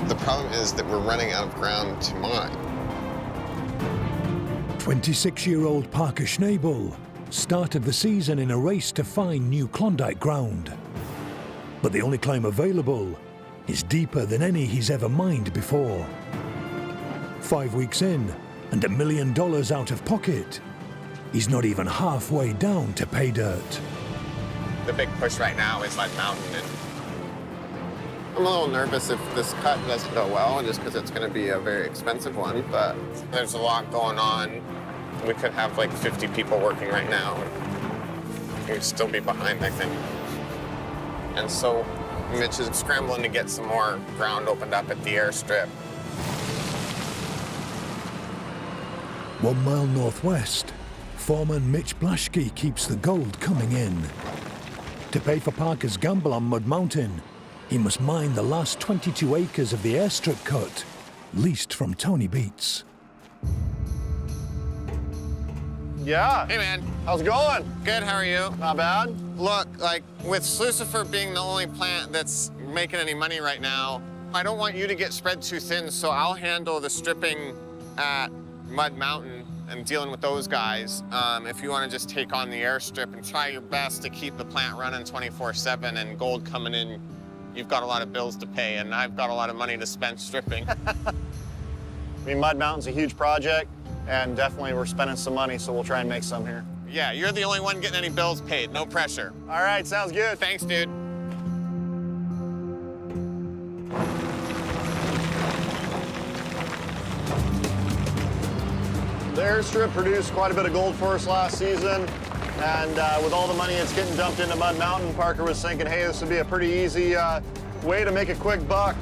The problem is that we're running out of ground to mine. 26-year-old Parker Schnabel started the season in a race to find new Klondike ground. But the only climb available is deeper than any he's ever mined before. 5 weeks in, and $1 million out of pocket, he's not even halfway down to pay dirt. The big push right now is Mud Mountain, and I'm a little nervous if this cut doesn't go well, just because it's going to be a very expensive one, but there's a lot going on. We could have like 50 people working right now, and we'd still be behind, I think. And so Mitch is scrambling to get some more ground opened up at the airstrip. 1 mile northwest, foreman Mitch Blaschke keeps the gold coming in. To pay for Parker's gamble on Mud Mountain, he must mine the last 22 acres of the airstrip cut, leased from Tony Beats. Yeah. Hey, man. How's it going? Good, how are you? Not bad. Look, like, with Lucifer being the only plant that's making any money right now, I don't want you to get spread too thin, so I'll handle the stripping at Mud Mountain and dealing with those guys. If you want to just take on the airstrip and try your best to keep the plant running 24/7 and gold coming in, you've got a lot of bills to pay, and I've got a lot of money to spend stripping. I mean, Mud Mountain's a huge project, and definitely we're spending some money, so we'll try and make some here. Yeah, you're the only one getting any bills paid. No pressure. All right, sounds good. Thanks, dude. The airstrip produced quite a bit of gold for us last season, and with all the money it's getting dumped into Mud Mountain, Parker was thinking, hey, this would be a pretty easy way to make a quick buck.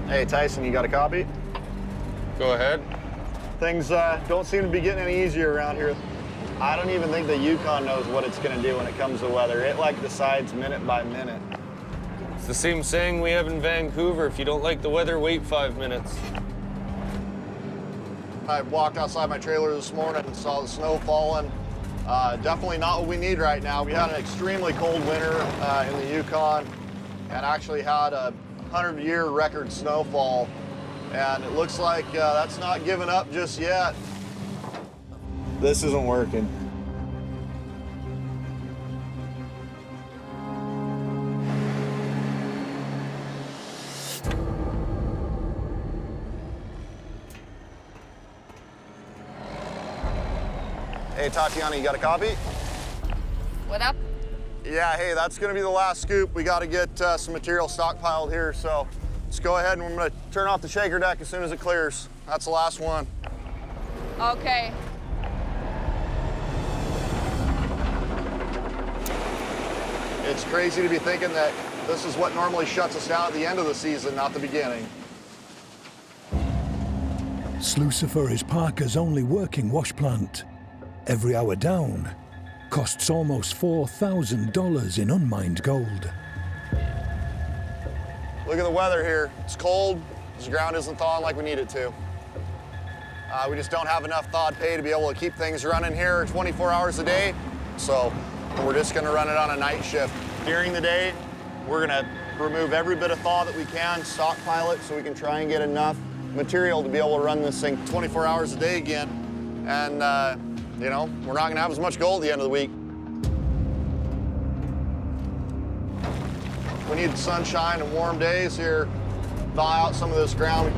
Hey, Tyson, you got a copy? Go ahead. Things don't seem to be getting any easier around here. I don't even think the Yukon knows what it's going to do when it comes to weather. It, like, decides minute by minute. It's the same saying we have in Vancouver. If you don't like the weather, wait 5 minutes. I walked outside my trailer this morning and saw the snow falling. Definitely not what we need right now. We had an extremely cold winter in the Yukon and actually had a 100-year record snowfall. And it looks like that's not giving up just yet. This isn't working. Hey, Tatiana, you got a copy? What up? Yeah, hey, that's gonna be the last scoop. We gotta get some material stockpiled here, so let's go ahead and we're gonna turn off the shaker deck as soon as it clears. That's the last one. Okay. It's crazy to be thinking that this is what normally shuts us down at the end of the season, not the beginning. Lucifer is Parker's only working wash plant. Every hour down costs almost $4,000 in unmined gold. Look at the weather here. It's cold. The ground isn't thawing like we need it to. We just don't have enough thawed pay to be able to keep things running here 24 hours a day. So we're just gonna run it on a night shift. During the day, we're gonna remove every bit of thaw that we can, stockpile it so we can try and get enough material to be able to run this thing 24 hours a day again. And you know, we're not gonna have as much gold at the end of the week. We need sunshine and warm days here, thaw out some of this ground.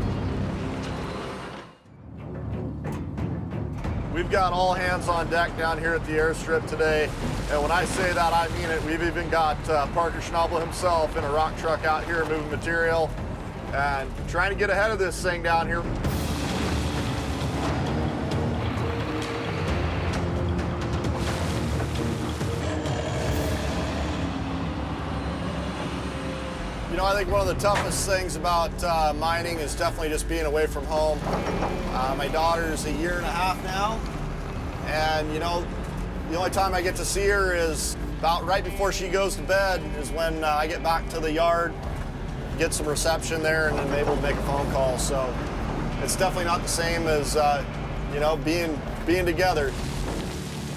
We've got all hands on deck down here at the airstrip today. And when I say that, I mean it. We've even got Parker Schnabel himself in a rock truck out here moving material and trying to get ahead of this thing down here. You know, I think one of the toughest things about mining is definitely just being away from home. My daughter's a year and a half now, and you know, the only time I get to see her is about right before she goes to bed is when I get back to the yard, get some reception there, and I'm able to make a phone call. So it's definitely not the same as, you know, being together.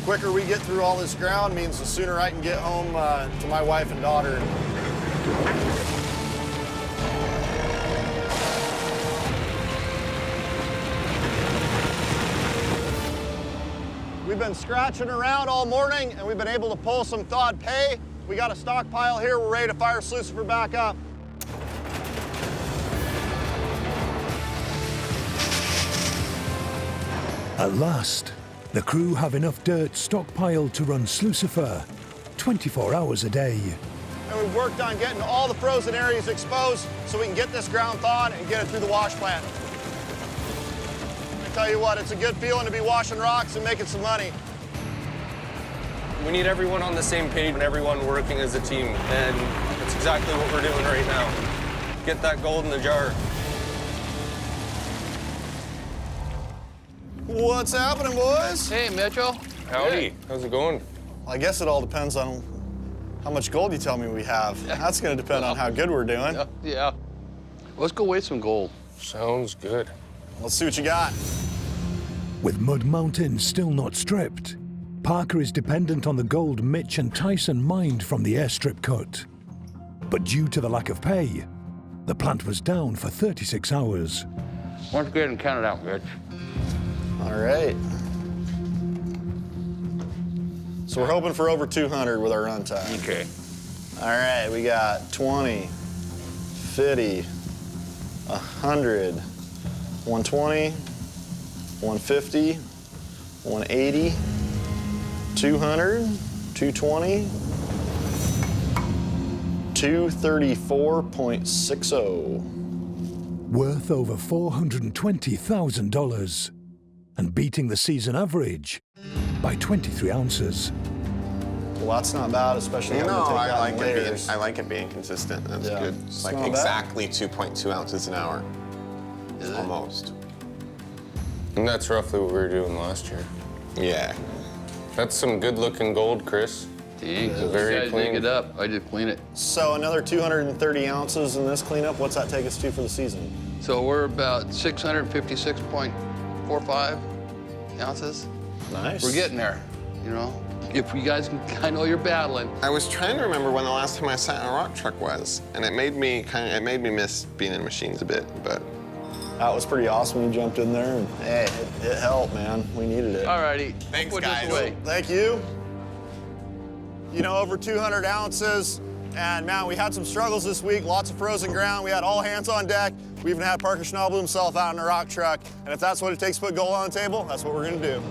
quicker we get through all this ground means the sooner I can get home to my wife and daughter. We've been scratching around all morning and we've been able to pull some thawed pay. We got a stockpile here. We're ready to fire Slucifer back up. At last, the crew have enough dirt stockpiled to run Slucifer 24 hours a day. And we've worked on getting all the frozen areas exposed so we can get this ground thawed and get it through the wash plant. I tell you what, it's a good feeling to be washing rocks and making some money. We need everyone on the same page and everyone working as a team, and that's exactly what we're doing right now. Get that gold in the jar. What's happening, boys? Hey, Mitchell. Howdy. How's it going? Well, I guess it all depends on how much gold you tell me we have. That's going to depend on how good we're doing. Yeah. Let's go weigh some gold. Sounds good. Let's see what you got. With Mud Mountain still not stripped, Parker is dependent on the gold Mitch and Tyson mined from the airstrip cut. But due to the lack of pay, the plant was down for 36 hours. Why don't you go ahead and count it out, Mitch? All right. So we're hoping for over 200 with our run time. Okay. All right, we got 20, 50, 100, 120, 150, 180, 200, 220, 234.60. Worth over $420,000 and beating the season average by 23 ounces. Well, that's not bad, especially having to take I that like in it being, layers. I like it being consistent. That's Yeah. good. It's It's like not bad. exactly 2.2 ounces an hour. Almost. And that's roughly what we were doing last year. Yeah. That's some good-looking gold, Chris. Dang, very you guys clean. dig it up. I just clean it. So another 230 ounces in this cleanup. What's that take us to for the season? So we're about 656.45 ounces. Nice. We're getting there, you know. If you guys can, I know you're battling. I was trying to remember when the last time I sat in a rock truck was, and it made me miss being in machines a bit, but. That was pretty awesome. You jumped in there, and hey, it helped, man. We needed it. All righty. Thanks, Put this guys. away. Thank you. You know, over 200 ounces, and man, we had some struggles this week, lots of frozen ground. We had all hands on deck. We even had Parker Schnabel himself out in a rock truck, and if that's what it takes to put gold on the table, that's what we're gonna do.